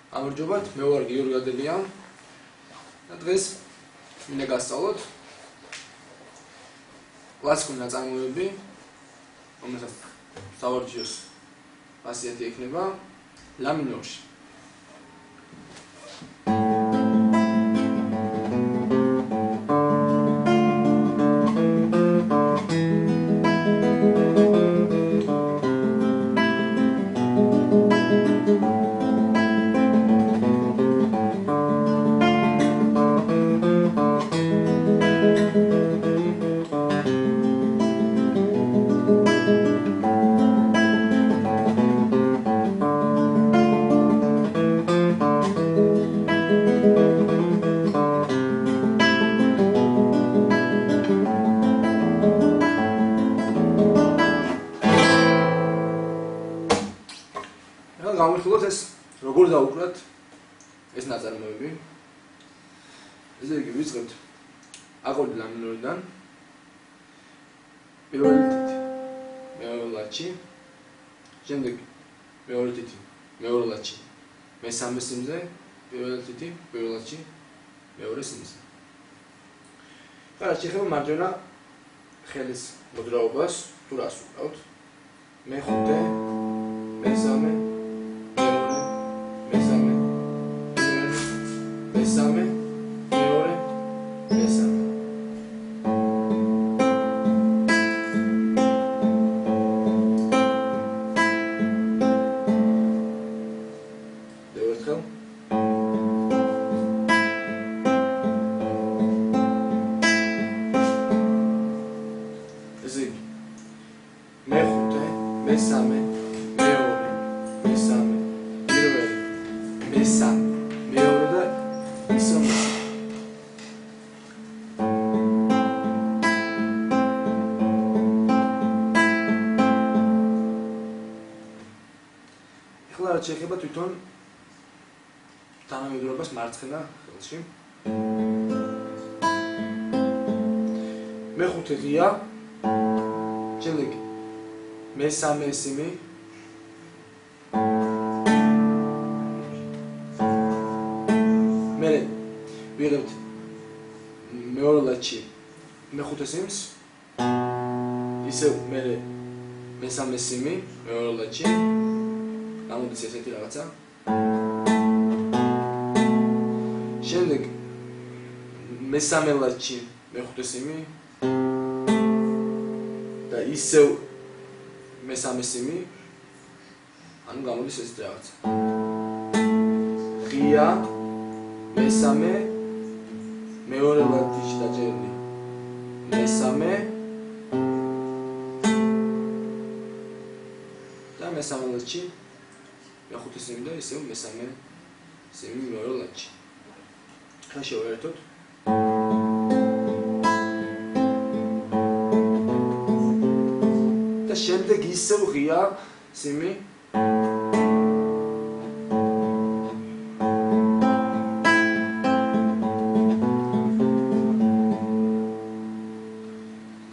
გამარჯობათ, მე ვარ გიორგი ადელიანი და დღეს მინდა გასწავლოთ კლასიკური ნაწარმოებები, რომელსაც სავარჯიშოს ხასიათი ექნება ლა მინორში. გამოვიხილოთ ეს როგორ დავუკრათ ეს ნაწარმოები. ესე იგი ვიწყებთ აკორდი ლა მინორიდან პირველი თითი მეორე ლაჩი, შემდეგ მეორე თითი მეორე ლაჩი მესამე სიმზე, პირველი თითი პირველ ლაჩი მეორე სიმზე. კარგი, შეხება მარჯვენა ხელის მოძრაობას თუ რას ვუკრავთ? მეხუთე, მესამე მესამე, მეორე, მესამე. დევერთხელ. ესე იგი, მეხუთე, მესამე, მეორე, მესამე, პირველი, მესამე, მეორე და ისომე. ეხლა რაც შეეხება თვითონ თანამედროვებას მარცხენა ხელში. მეხუთე ღია, შემდეგ მესამე სიმი, მერე ვიღებთ მეორე ლაჩი მეხუთე სიმს, ისევ მერე მესამე სიმი მეორე ლაჩი, გამოდის ესეთი რაღაცა. შემდეგ მესამე ლაჩი მეხუთე სიმი და ისევ მესამე სიმი, ანუ გამოდის ესეთი რაღაცა. ღია მესამე მეორე ლაჩში დაჭერილი მესამე და მესამე ლაჩი მეხუთე სიმი და ისევ მესამე სიმი მეორე ლაჩში. ახლა შევაერთოთ. და შემდეგ ისევ ღია სიმი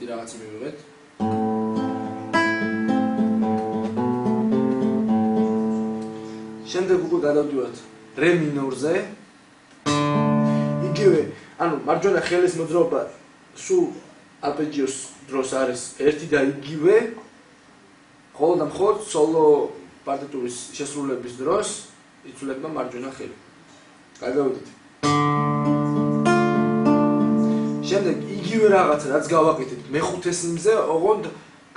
რაღაცა მივიღეთ. შემდეგ უკვე გადავდივართ რე მინორზე. იგივე, ანუ მარჯვენა ხელის მოძრაობა სულ არპეჯიოს დროს არის ერთი და იგივე, ხოლო და მხოლოდ სოლო პარტიტურის შესრულების დროს იცვლება მარჯვენა ხელი. გადავიდეთ. შემდეგ იგივე რაღაცა რაც გავაკეთეთ მეხუთე სიმზე, ოღონდ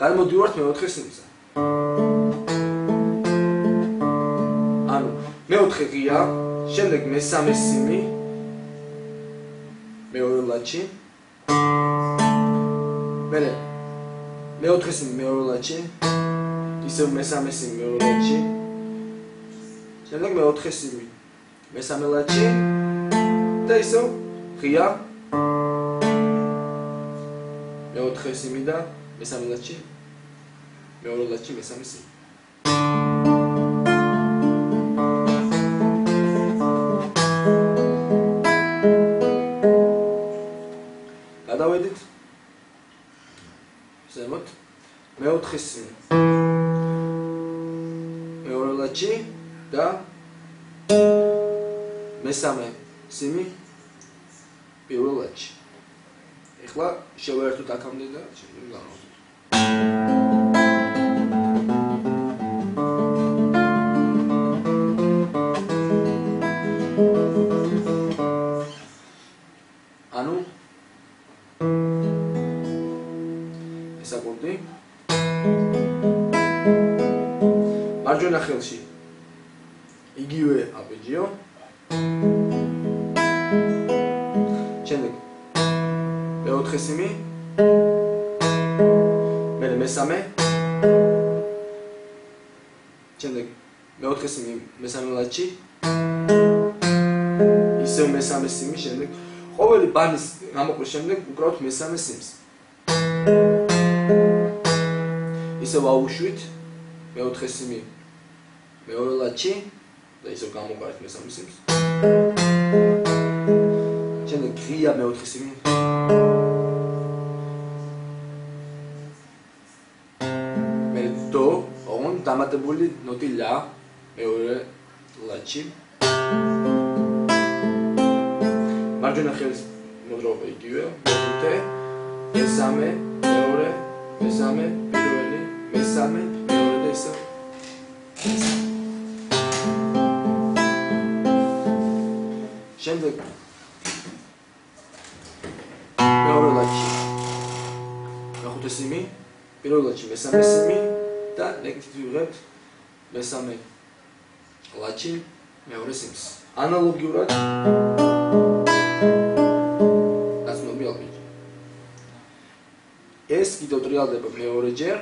გადმოდივართ მეოთხე სიმზე. ანუ მეოთხე ღია, შემდეგ მესამე სიმი, მეორე ლაჩი, მერე მეოთხე სიმი მეორე ლაჩი, ისევ მესამე სიმი მეორე ლაჩი, შემდეგ მეოთხე სიმი მესამე ლაჩი და ისევ ღია მეოთხე სიმი და მესამე ლაჩი, მეორე ლაჩი, მესამე სიმი. გადავედით ზემოთ მეოთხე სიმი მეორე ლაჩი და მესამე სიმი პირველ ლათში. ეხლა შევაერთოთ აქამდე და შემდეგ განვავდოთ. ანუ ეს აკორდი მარჯვენა ხელში იგივე აპეჯიო შემდეგ მეოთხე სიმი მესამე შემდეგ მეოთხე სიმი მესამე ლათში ისევ მესამე სიმი შემდეგ ყოველი ბანის გამოყრის შემდეგ უკრავთ მესამე სიმს ისევ აუშვით მეოთხე სიმი მეორე ლათში და ისევ გამოყარეთ მესამე სიმს შემდეგ ღია მეოთხე სიმი მე დო ოღონ დამატებული ნოტი ლა მეორე ლათში მარჯვენა ხელის მოძრაობა იგივე მეხუთე მესამე მეორე მესამე პირველი მესამე მეორე და ისევ შემდეგ მეორე ლათში მეხუთე სიმი პირველ ლათში მესამე სიმი და ნეგატივ ვიღებთ მესამე ლათში მეორე სიმს ანალოგიურად ეს კიდევ ტრიალდება მეორეჯერ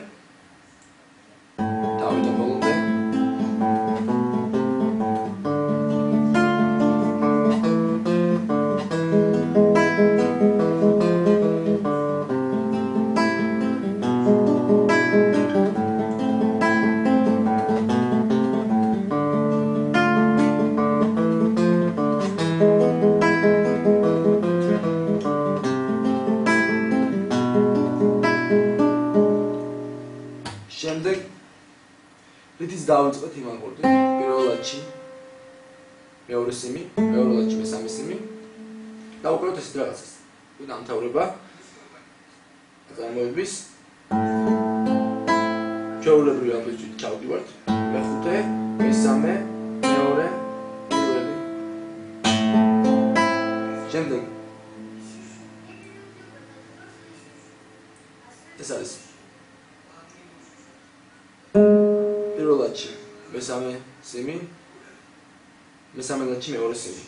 თავიდან ბოლომდე შემდეგ რითიც დავიწყეთ იმ აკორდით პირველ ლათში მეორე სიმი მეორე ლათში მესამე სიმი და უკრავთ ესეთ რაღაცას დამთავრება წარმოების ჩვეულებრივი აპეჯით ჩავდივართ მეხუთე მესამე მეორე პირველი შემდეგ ეს არის პირველ ლათში მესამე სიმი მესამე ლათში მეორე სიმი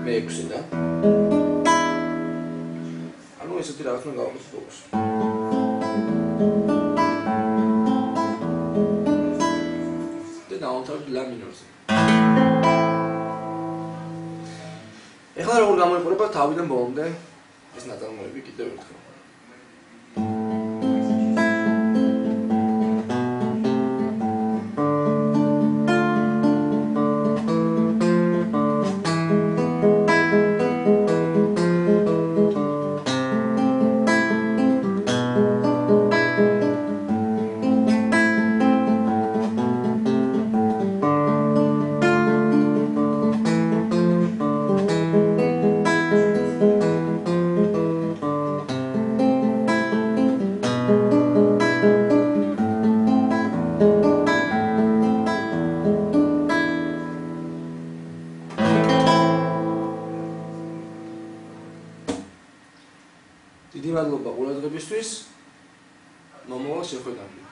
მეექვსე და ანუ ესეთი რაღაც უნდა გავაკეთოთ ბოლოს და დავამთავრებთ ლა მინორზე ეხლა როგორ გამოიყურება თავიდან ბოლომდე ეს ნაწარმოები კიდევ ერთხელ დიდი მადლობა ყურადღებისთვის. მომავალ შეხვედრამდე.